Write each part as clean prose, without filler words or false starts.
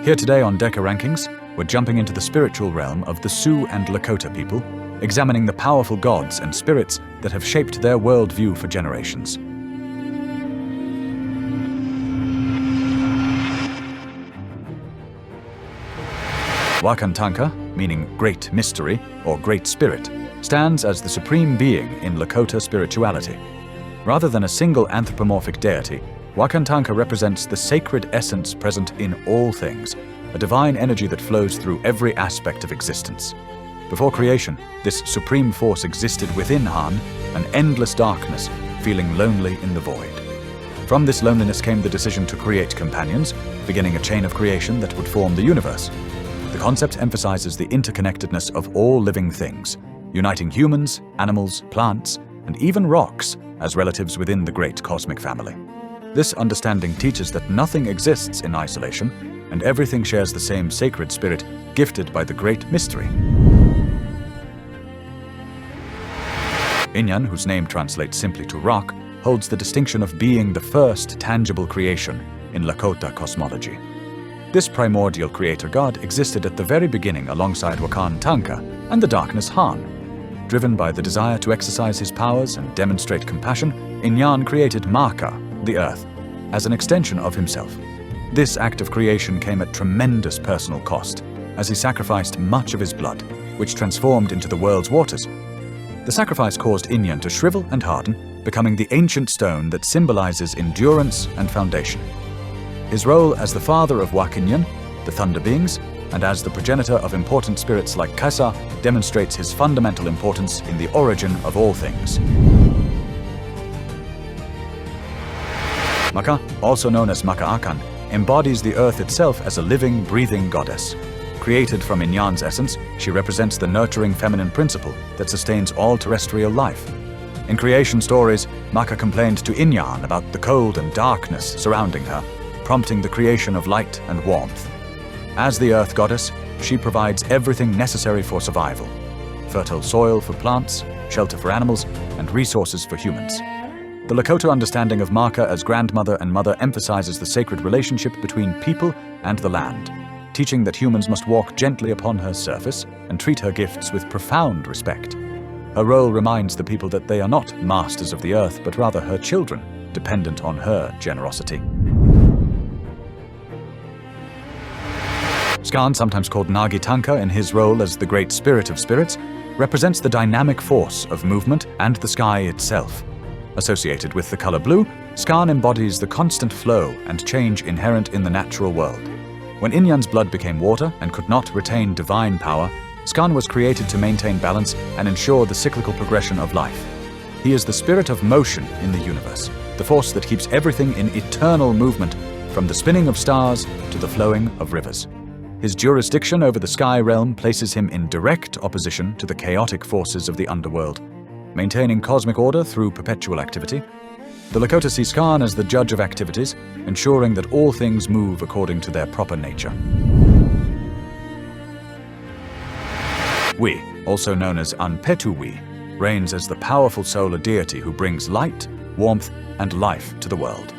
Here today on Deca Rankings, we're jumping into the spiritual realm of the Sioux and Lakota people, examining the powerful gods and spirits that have shaped their worldview for generations. Wakantanka, meaning Great Mystery or Great Spirit, stands as the supreme being in Lakota spirituality. Rather than a single anthropomorphic deity, Wakantanka represents the sacred essence present in all things, a divine energy that flows through every aspect of existence. Before creation, this supreme force existed within Han, an endless darkness, feeling lonely in the void. From this loneliness came the decision to create companions, beginning a chain of creation that would form the universe. The concept emphasizes the interconnectedness of all living things, uniting humans, animals, plants, and even rocks as relatives within the great cosmic family. This understanding teaches that nothing exists in isolation, and everything shares the same sacred spirit gifted by the Great Mystery. Inyan, whose name translates simply to rock, holds the distinction of being the first tangible creation in Lakota cosmology. This primordial creator god existed at the very beginning alongside Wakantanka and the darkness Han. Driven by the desire to exercise his powers and demonstrate compassion, Inyan created Maka, the earth, as an extension of himself. This act of creation came at tremendous personal cost, as he sacrificed much of his blood, which transformed into the world's waters. The sacrifice caused Inyan to shrivel and harden, becoming the ancient stone that symbolizes endurance and foundation. His role as the father of Wakinyan, the thunder beings, and as the progenitor of important spirits like Kasa demonstrates his fundamental importance in the origin of all things. Maka, also known as Makaakan, embodies the earth itself as a living, breathing goddess. Created from Inyan's essence, she represents the nurturing feminine principle that sustains all terrestrial life. In creation stories, Maka complained to Inyan about the cold and darkness surrounding her, prompting the creation of light and warmth. As the earth goddess, she provides everything necessary for survival: fertile soil for plants, shelter for animals, and resources for humans. The Lakota understanding of Maka as grandmother and mother emphasizes the sacred relationship between people and the land, teaching that humans must walk gently upon her surface and treat her gifts with profound respect. Her role reminds the people that they are not masters of the earth, but rather her children, dependent on her generosity. Skan, sometimes called Nagitanka in his role as the Great Spirit of Spirits, represents the dynamic force of movement and the sky itself. Associated with the color blue, Skan embodies the constant flow and change inherent in the natural world. When Inyan's blood became water and could not retain divine power, Skan was created to maintain balance and ensure the cyclical progression of life. He is the spirit of motion in the universe, the force that keeps everything in eternal movement, from the spinning of stars to the flowing of rivers. His jurisdiction over the sky realm places him in direct opposition to the chaotic forces of the underworld. Maintaining cosmic order through perpetual activity, the Lakota see Skan as the judge of activities, ensuring that all things move according to their proper nature. Wi, also known as Anpetu-Wi, reigns as the powerful solar deity who brings light, warmth, and life to the world.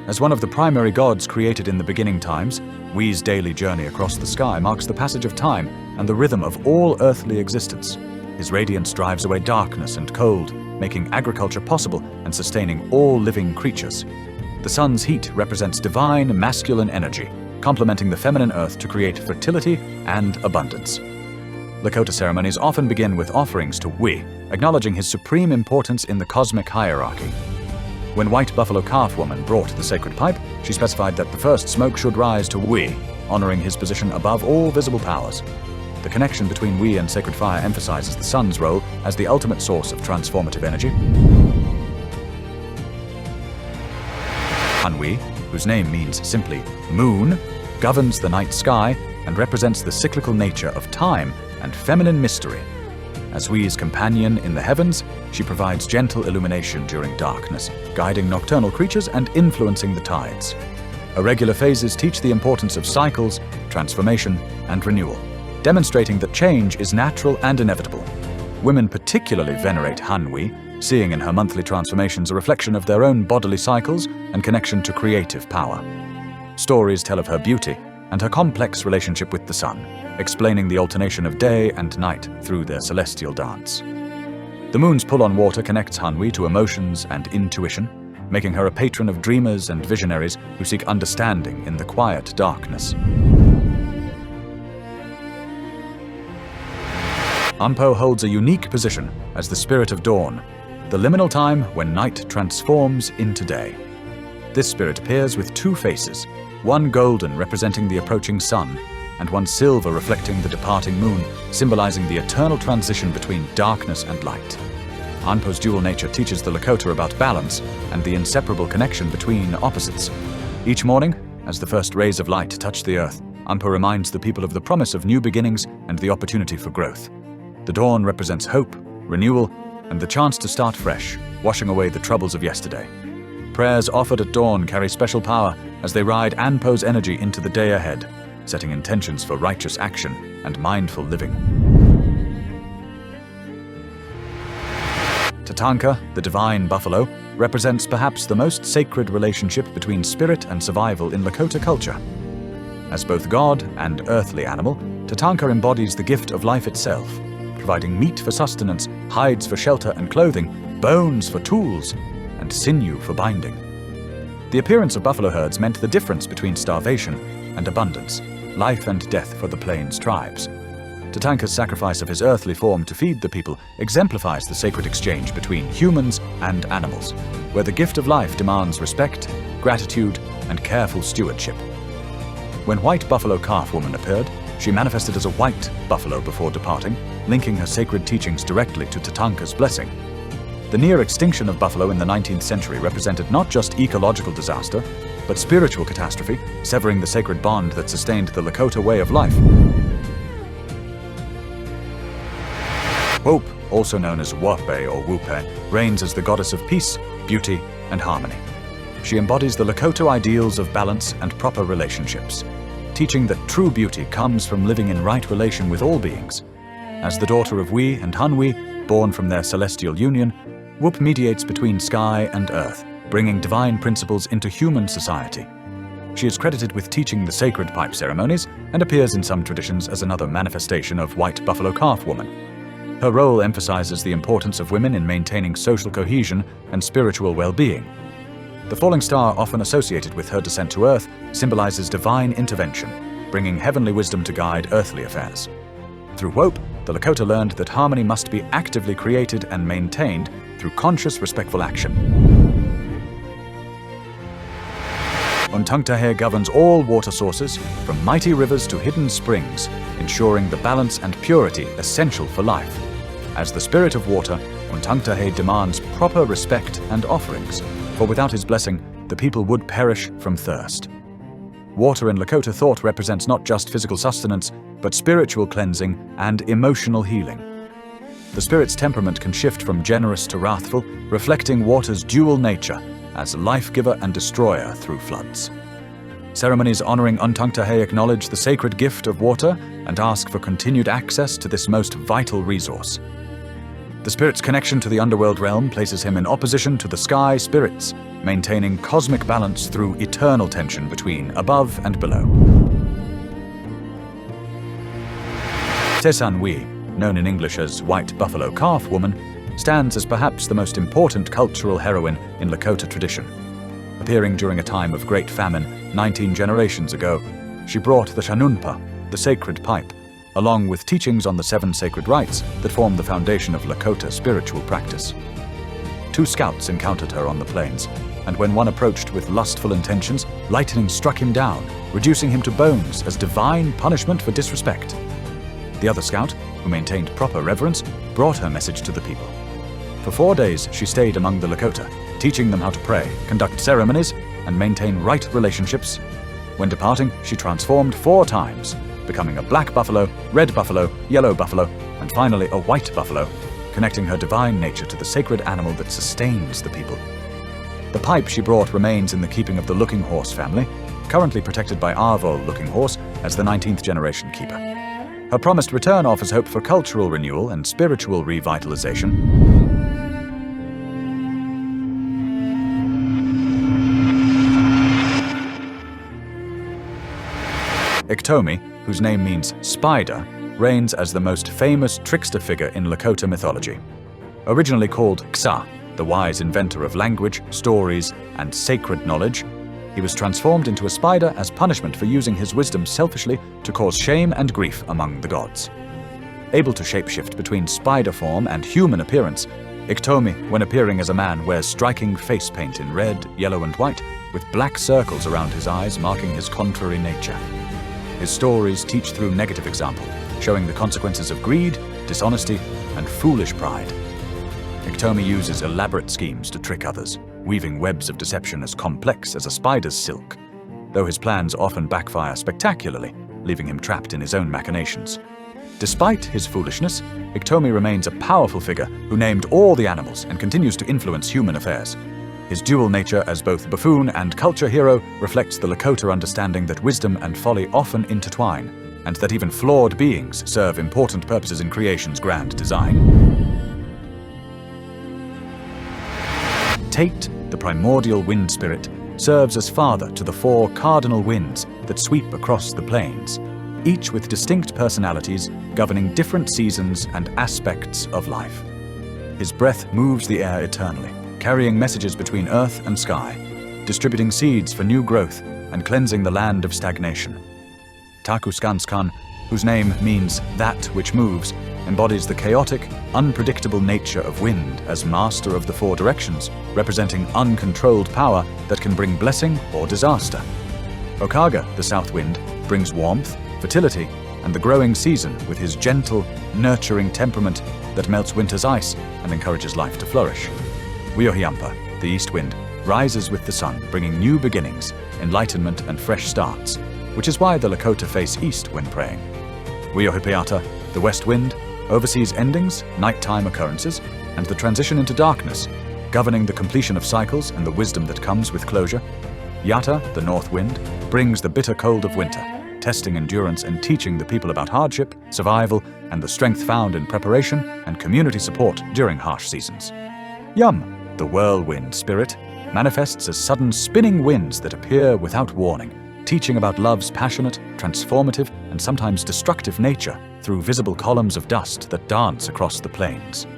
As one of the primary gods created in the beginning times, Wi's daily journey across the sky marks the passage of time and the rhythm of all earthly existence. His radiance drives away darkness and cold, making agriculture possible and sustaining all living creatures. The sun's heat represents divine masculine energy, complementing the feminine earth to create fertility and abundance. Lakota ceremonies often begin with offerings to Wi, acknowledging his supreme importance in the cosmic hierarchy. When White Buffalo Calf Woman brought the sacred pipe, she specified that the first smoke should rise to Wi, honoring his position above all visible powers. The connection between Wi and sacred fire emphasizes the sun's role as the ultimate source of transformative energy. Hanwi, whose name means simply moon, governs the night sky and represents the cyclical nature of time and feminine mystery. As Wi's companion in the heavens, she provides gentle illumination during darkness, guiding nocturnal creatures and influencing the tides. Irregular phases teach the importance of cycles, transformation, and renewal, demonstrating that change is natural and inevitable. Women particularly venerate Hanwi, seeing in her monthly transformations a reflection of their own bodily cycles and connection to creative power. Stories tell of her beauty, and her complex relationship with the sun, explaining the alternation of day and night through their celestial dance. The moon's pull on water connects Hanwi to emotions and intuition, making her a patron of dreamers and visionaries who seek understanding in the quiet darkness. Ampo holds a unique position as the spirit of dawn, the liminal time when night transforms into day. This spirit appears with two faces, one golden representing the approaching sun, and one silver reflecting the departing moon, symbolizing the eternal transition between darkness and light. Anpo's dual nature teaches the Lakota about balance and the inseparable connection between opposites. Each morning, as the first rays of light touch the earth, Ampo reminds the people of the promise of new beginnings and the opportunity for growth. The dawn represents hope, renewal, and the chance to start fresh, washing away the troubles of yesterday. Prayers offered at dawn carry special power as they ride Anpo's energy into the day ahead, setting intentions for righteous action and mindful living. Tatanka, the divine buffalo, represents perhaps the most sacred relationship between spirit and survival in Lakota culture. As both god and earthly animal, Tatanka embodies the gift of life itself, providing meat for sustenance, hides for shelter and clothing, bones for tools, and sinew for binding. The appearance of buffalo herds meant the difference between starvation and abundance, life and death for the plains tribes. Tatanka's sacrifice of his earthly form to feed the people exemplifies the sacred exchange between humans and animals, where the gift of life demands respect, gratitude, and careful stewardship. When White Buffalo Calf Woman appeared, she manifested as a white buffalo before departing, linking her sacred teachings directly to Tatanka's blessing. The near extinction of buffalo in the 19th century represented not just ecological disaster, but spiritual catastrophe, severing the sacred bond that sustained the Lakota way of life. Hope, also known as Wape or Wupe, reigns as the goddess of peace, beauty, and harmony. She embodies the Lakota ideals of balance and proper relationships, teaching that true beauty comes from living in right relation with all beings. As the daughter of Wi and Hanwi, born from their celestial union, Wup mediates between sky and earth, bringing divine principles into human society. She is credited with teaching the sacred pipe ceremonies and appears in some traditions as another manifestation of White Buffalo Calf Woman. Her role emphasizes the importance of women in maintaining social cohesion and spiritual well-being. The falling star, often associated with her descent to earth, symbolizes divine intervention, bringing heavenly wisdom to guide earthly affairs. Through Wope, the Lakota learned that harmony must be actively created and maintained through conscious, respectful action. Untungtahe governs all water sources, from mighty rivers to hidden springs, ensuring the balance and purity essential for life. As the spirit of water, Untungtahe demands proper respect and offerings, for without his blessing, the people would perish from thirst. Water in Lakota thought represents not just physical sustenance, but spiritual cleansing and emotional healing. The spirit's temperament can shift from generous to wrathful, reflecting water's dual nature as life-giver and destroyer through floods. Ceremonies honoring Untungtahe acknowledge the sacred gift of water and ask for continued access to this most vital resource. The spirit's connection to the underworld realm places him in opposition to the sky spirits, maintaining cosmic balance through eternal tension between above and below. Tesan Wi, known in English as White Buffalo Calf Woman, stands as perhaps the most important cultural heroine in Lakota tradition. Appearing during a time of great famine 19 generations ago, she brought the Shanunpa, the sacred pipe, along with teachings on the 7 sacred rites that form the foundation of Lakota spiritual practice. 2 scouts encountered her on the plains, and when one approached with lustful intentions, lightning struck him down, reducing him to bones as divine punishment for disrespect. The other scout, who maintained proper reverence, brought her message to the people. For 4 days, she stayed among the Lakota, teaching them how to pray, conduct ceremonies, and maintain right relationships. When departing, she transformed 4 times, becoming a black buffalo, red buffalo, yellow buffalo, and finally a white buffalo, connecting her divine nature to the sacred animal that sustains the people. The pipe she brought remains in the keeping of the Looking Horse family, currently protected by Arvo Looking Horse as the 19th generation keeper. Her promised return offers hope for cultural renewal and spiritual revitalization. Iktomi, whose name means spider, reigns as the most famous trickster figure in Lakota mythology. Originally called Xa, the wise inventor of language, stories, and sacred knowledge, he was transformed into a spider as punishment for using his wisdom selfishly to cause shame and grief among the gods. Able to shapeshift between spider form and human appearance, Iktomi, when appearing as a man, wears striking face paint in red, yellow, and white, with black circles around his eyes marking his contrary nature. His stories teach through negative example, showing the consequences of greed, dishonesty, and foolish pride. Iktomi uses elaborate schemes to trick others, weaving webs of deception as complex as a spider's silk, though his plans often backfire spectacularly, leaving him trapped in his own machinations. Despite his foolishness, Iktomi remains a powerful figure who named all the animals and continues to influence human affairs. His dual nature as both buffoon and culture hero reflects the Lakota understanding that wisdom and folly often intertwine, and that even flawed beings serve important purposes in creation's grand design. Tate, the primordial wind spirit, serves as father to the 4 cardinal winds that sweep across the plains, each with distinct personalities governing different seasons and aspects of life. His breath moves the air eternally, carrying messages between earth and sky, distributing seeds for new growth and cleansing the land of stagnation. Takuskanskan, whose name means that which moves, embodies the chaotic, unpredictable nature of wind as master of the 4 directions, representing uncontrolled power that can bring blessing or disaster. Okaga, the south wind, brings warmth, fertility, and the growing season with his gentle, nurturing temperament that melts winter's ice and encourages life to flourish. Wiohiampa, the east wind, rises with the sun, bringing new beginnings, enlightenment, and fresh starts, which is why the Lakota face east when praying. Wiohipiata, the west wind, oversees endings, nighttime occurrences, and the transition into darkness, governing the completion of cycles and the wisdom that comes with closure. Yata, the north wind, brings the bitter cold of winter, testing endurance and teaching the people about hardship, survival, and the strength found in preparation and community support during harsh seasons. Yum, the whirlwind spirit, manifests as sudden spinning winds that appear without warning, teaching about love's passionate, transformative, and sometimes destructive nature through visible columns of dust that dance across the plains.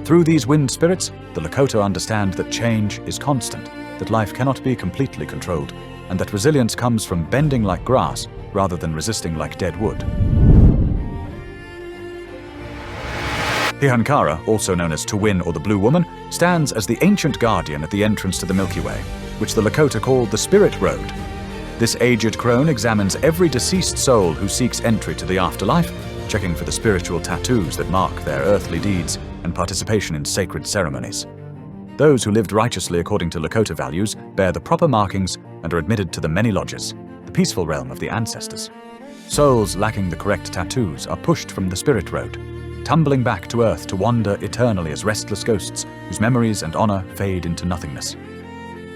Through these wind spirits, the Lakota understand that change is constant, that life cannot be completely controlled, and that resilience comes from bending like grass rather than resisting like dead wood. Hihankara, also known as Tuwin or the Blue Woman, stands as the ancient guardian at the entrance to the Milky Way, which the Lakota call the Spirit Road. This aged crone examines every deceased soul who seeks entry to the afterlife, checking for the spiritual tattoos that mark their earthly deeds and participation in sacred ceremonies. Those who lived righteously according to Lakota values bear the proper markings and are admitted to the many lodges, the peaceful realm of the ancestors. Souls lacking the correct tattoos are pushed from the Spirit Road, tumbling back to earth to wander eternally as restless ghosts whose memories and honor fade into nothingness.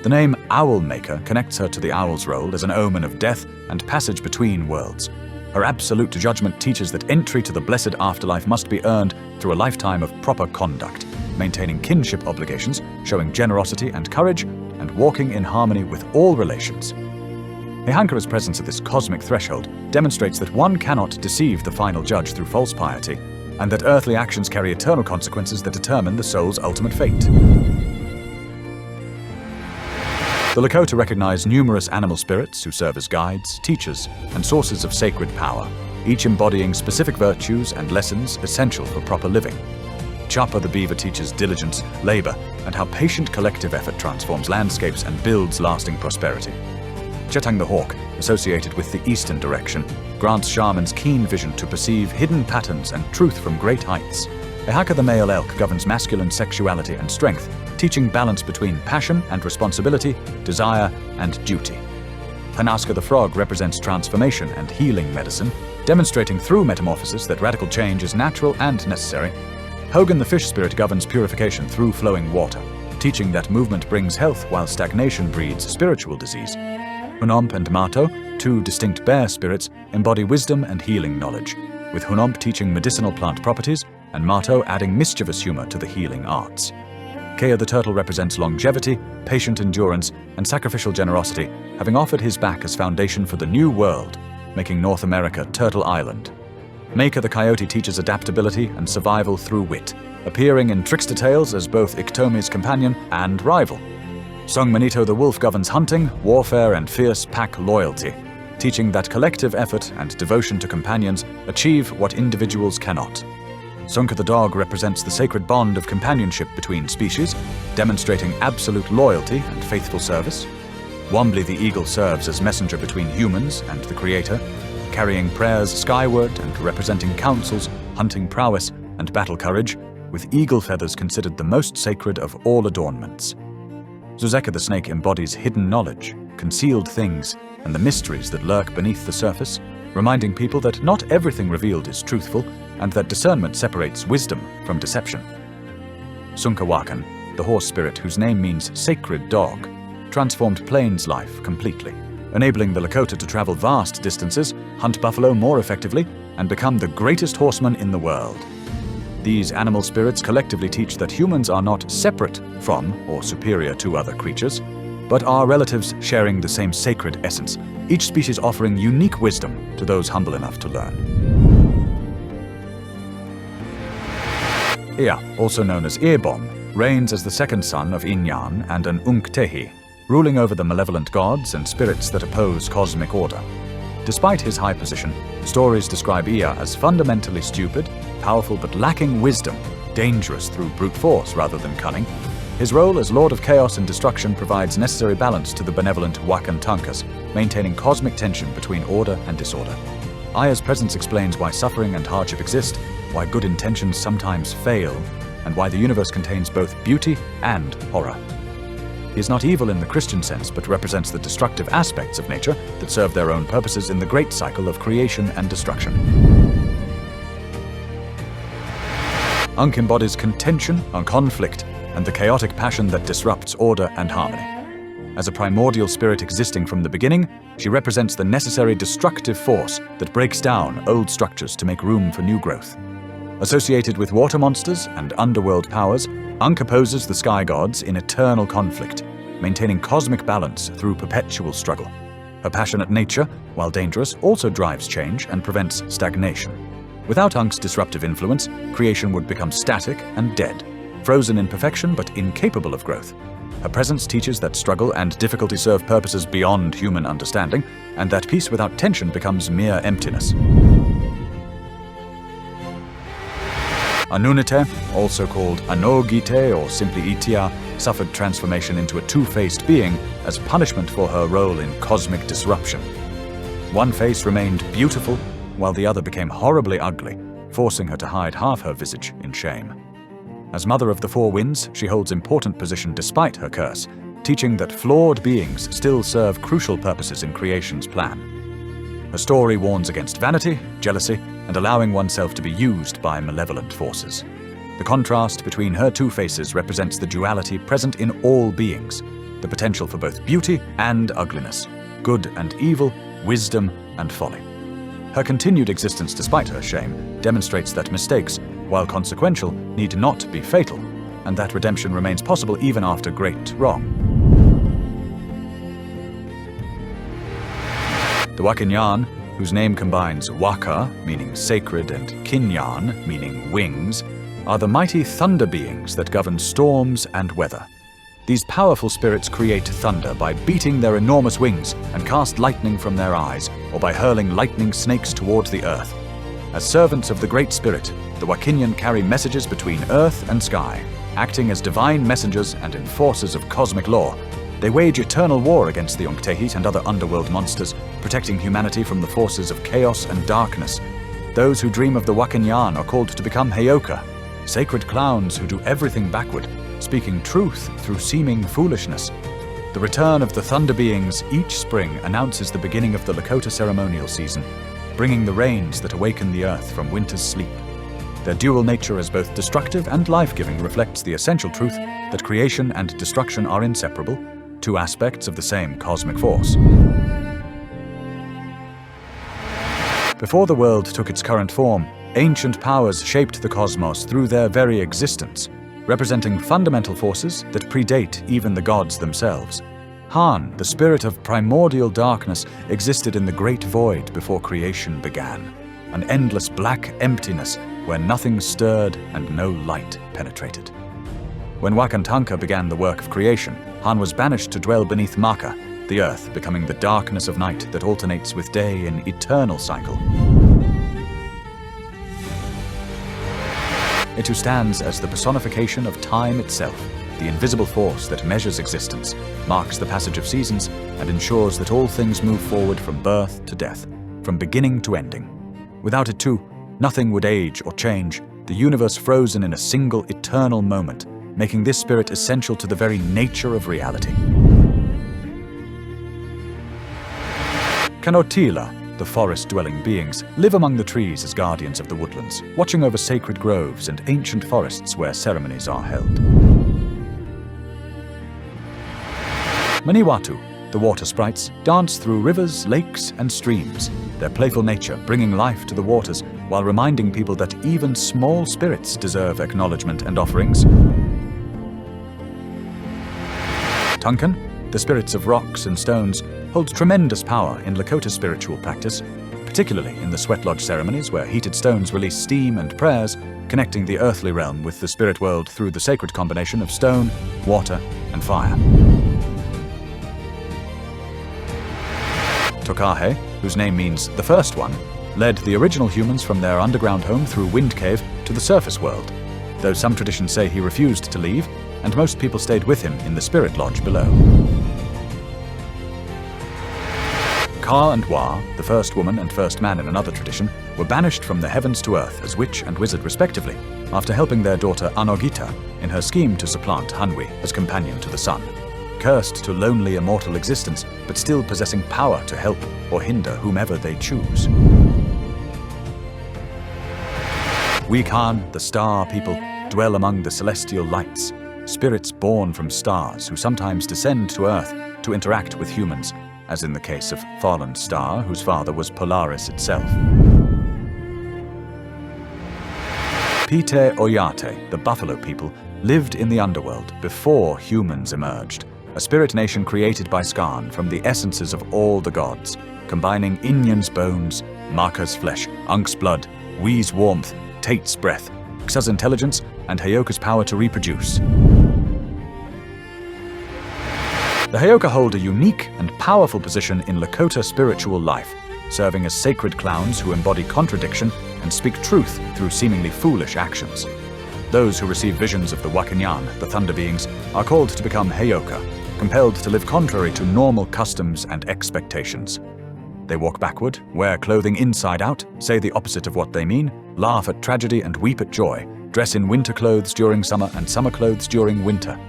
The name Owl Maker connects her to the owl's role as an omen of death and passage between worlds. Her absolute judgment teaches that entry to the blessed afterlife must be earned through a lifetime of proper conduct, maintaining kinship obligations, showing generosity and courage, and walking in harmony with all relations. Hihankara's presence at this cosmic threshold demonstrates that one cannot deceive the final judge through false piety, and that earthly actions carry eternal consequences that determine the soul's ultimate fate. The Lakota recognize numerous animal spirits who serve as guides, teachers, and sources of sacred power, each embodying specific virtues and lessons essential for proper living. Chapa the beaver teaches diligence, labor, and how patient collective effort transforms landscapes and builds lasting prosperity. Chetang the hawk, associated with the eastern direction, grants shamans keen vision to perceive hidden patterns and truth from great heights. Ehaka the male elk governs masculine sexuality and strength, teaching balance between passion and responsibility, desire and duty. Hanaska the frog represents transformation and healing medicine, demonstrating through metamorphosis that radical change is natural and necessary. Hogan the fish spirit governs purification through flowing water, teaching that movement brings health while stagnation breeds spiritual disease. Hunomp and Mato, 2 distinct bear spirits, embody wisdom and healing knowledge, with Hunomp teaching medicinal plant properties and Mato adding mischievous humor to the healing arts. Kea the turtle represents longevity, patient endurance, and sacrificial generosity, having offered his back as foundation for the new world. making North America Turtle Island. Maker the Coyote teaches adaptability and survival through wit, appearing in trickster tales as both Iktomi's companion and rival. Song Manito the Wolf governs hunting, warfare, and fierce pack loyalty, teaching that collective effort and devotion to companions achieve what individuals cannot. Sunka the Dog represents the sacred bond of companionship between species, demonstrating absolute loyalty and faithful service. Wombly the Eagle serves as messenger between humans and the Creator, carrying prayers skyward and representing counsels, hunting prowess, and battle courage, with eagle feathers considered the most sacred of all adornments. Zuzeka the Snake embodies hidden knowledge, concealed things, and the mysteries that lurk beneath the surface, reminding people that not everything revealed is truthful, and that discernment separates wisdom from deception. Sunkawakan, the horse spirit whose name means sacred dog, transformed Plains life completely, enabling the Lakota to travel vast distances, hunt buffalo more effectively, and become the greatest horseman in the world. These animal spirits collectively teach that humans are not separate from or superior to other creatures, but are relatives sharing the same sacred essence, each species offering unique wisdom to those humble enough to learn. Ea, also known as Earbom, reigns as the second son of Inyan and an Unktehi, ruling over the malevolent gods and spirits that oppose cosmic order. Despite his high position, stories describe Ea as fundamentally stupid, powerful but lacking wisdom, dangerous through brute force rather than cunning. His role as Lord of Chaos and Destruction provides necessary balance to the benevolent Wakan Tankas, maintaining cosmic tension between order and disorder. Ea's presence explains why suffering and hardship exist, why good intentions sometimes fail, and why the universe contains both beauty and horror. He is not evil in the Christian sense, but represents the destructive aspects of nature that serve their own purposes in the great cycle of creation and destruction. Unk embodies contention and conflict, and the chaotic passion that disrupts order and harmony. As a primordial spirit existing from the beginning, she represents the necessary destructive force that breaks down old structures to make room for new growth. Associated with water monsters and underworld powers, Unk opposes the sky gods in eternal conflict, maintaining cosmic balance through perpetual struggle. Her passionate nature, while dangerous, also drives change and prevents stagnation. Without Unk's disruptive influence, creation would become static and dead, frozen in perfection but incapable of growth. Her presence teaches that struggle and difficulty serve purposes beyond human understanding, and that peace without tension becomes mere emptiness. Anunite, also called Anogite or simply Itia, suffered transformation into a two-faced being as punishment for her role in cosmic disruption. One face remained beautiful, while the other became horribly ugly, forcing her to hide half her visage in shame. As Mother of the Four Winds, she holds important position despite her curse, teaching that flawed beings still serve crucial purposes in creation's plan. Her story warns against vanity, jealousy, and allowing oneself to be used by malevolent forces. The contrast between her two faces represents the duality present in all beings, the potential for both beauty and ugliness, good and evil, wisdom and folly. Her continued existence despite her shame demonstrates that mistakes, while consequential, need not be fatal, and that redemption remains possible even after great wrong. The Wakinyan, whose name combines Waka, meaning sacred, and Kinyan, meaning wings, are the mighty thunder beings that govern storms and weather. These powerful spirits create thunder by beating their enormous wings and cast lightning from their eyes, or by hurling lightning snakes towards the earth. As servants of the Great Spirit, the Wakinyan carry messages between earth and sky, acting as divine messengers and enforcers of cosmic law. They wage eternal war against the Unktehi and other underworld monsters, protecting humanity from the forces of chaos and darkness. Those who dream of the Wakinyan are called to become Heyoka, sacred clowns who do everything backward, speaking truth through seeming foolishness. The return of the Thunder Beings each spring announces the beginning of the Lakota ceremonial season, bringing the rains that awaken the earth from winter's sleep. Their dual nature as both destructive and life-giving reflects the essential truth that creation and destruction are inseparable, two aspects of the same cosmic force. Before the world took its current form, ancient powers shaped the cosmos through their very existence, representing fundamental forces that predate even the gods themselves. Han, the spirit of primordial darkness, existed in the great void before creation began, an endless black emptiness where nothing stirred and no light penetrated. When Wakantanka began the work of creation, Han was banished to dwell beneath Maka, the earth becoming the darkness of night that alternates with day in eternal cycle. It who stands as the personification of time itself, the invisible force that measures existence, marks the passage of seasons, and ensures that all things move forward from birth to death, from beginning to ending. Without it too, nothing would age or change, the universe frozen in a single eternal moment, making this spirit essential to the very nature of reality. Kanotila, the forest-dwelling beings, live among the trees as guardians of the woodlands, watching over sacred groves and ancient forests where ceremonies are held. Maniwatu, the water sprites, dance through rivers, lakes, and streams, their playful nature bringing life to the waters while reminding people that even small spirits deserve acknowledgement and offerings. Tunkan, the spirits of rocks and stones, hold tremendous power in Lakota spiritual practice, particularly in the sweat lodge ceremonies where heated stones release steam and prayers, connecting the earthly realm with the spirit world through the sacred combination of stone, water, and fire. Tokahe, whose name means the first one, led the original humans from their underground home through Wind Cave to the surface world, though some traditions say he refused to leave, and most people stayed with him in the spirit lodge below. Ka and Wa, the first woman and first man in another tradition, were banished from the heavens to earth as witch and wizard respectively, after helping their daughter Anogita in her scheme to supplant Hanwi as companion to the sun. Cursed to lonely immortal existence, but still possessing power to help or hinder whomever they choose. We Khan, the star people, dwell among the celestial lights, spirits born from stars who sometimes descend to Earth to interact with humans, as in the case of Fallen Star, whose father was Polaris itself. Pite Oyate, the buffalo people, lived in the underworld before humans emerged, a spirit nation created by Skarn from the essences of all the gods, combining Inyan's bones, Maka's flesh, Unk's blood, Wee's warmth, Tate's breath, Xa's intelligence, and Heyoka's power to reproduce. The Heyoka hold a unique and powerful position in Lakota spiritual life, serving as sacred clowns who embody contradiction and speak truth through seemingly foolish actions. Those who receive visions of the Wakanyan, the Thunder Beings, are called to become Heyoka, compelled to live contrary to normal customs and expectations. They walk backward, wear clothing inside out, say the opposite of what they mean, laugh at tragedy and weep at joy, dress in winter clothes during summer and summer clothes during winter.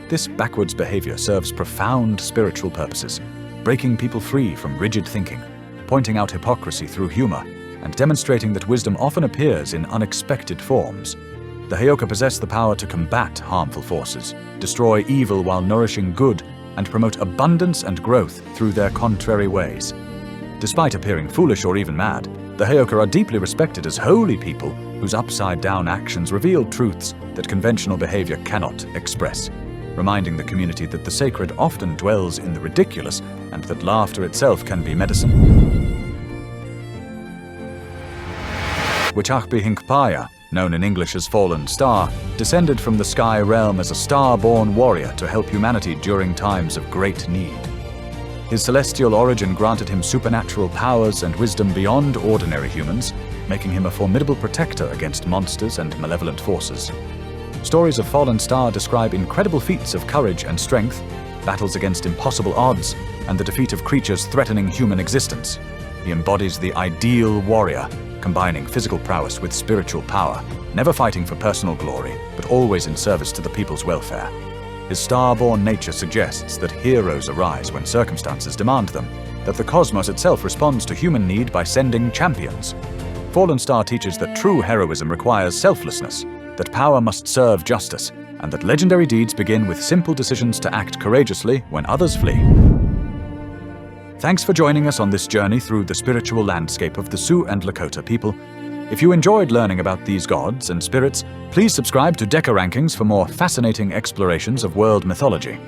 This backwards behavior serves profound spiritual purposes, breaking people free from rigid thinking, pointing out hypocrisy through humor, and demonstrating that wisdom often appears in unexpected forms. The Heyoka possess the power to combat harmful forces, destroy evil while nourishing good, and promote abundance and growth through their contrary ways. Despite appearing foolish or even mad, the Heyoka are deeply respected as holy people whose upside-down actions reveal truths that conventional behavior cannot express, reminding the community that the sacred often dwells in the ridiculous and that laughter itself can be medicine. Wichachpi Hinkpaya, known in English as Fallen Star, descended from the sky realm as a star-born warrior to help humanity during times of great need. His celestial origin granted him supernatural powers and wisdom beyond ordinary humans, making him a formidable protector against monsters and malevolent forces. Stories of Fallen Star describe incredible feats of courage and strength, battles against impossible odds, and the defeat of creatures threatening human existence. He embodies the ideal warrior, combining physical prowess with spiritual power, never fighting for personal glory, but always in service to the people's welfare. His star-born nature suggests that heroes arise when circumstances demand them, that the cosmos itself responds to human need by sending champions. Fallen Star teaches that true heroism requires selflessness, that power must serve justice, and that legendary deeds begin with simple decisions to act courageously when others flee. Thanks for joining us on this journey through the spiritual landscape of the Sioux and Lakota people. If you enjoyed learning about these gods and spirits, please subscribe to Deca Rankings for more fascinating explorations of world mythology.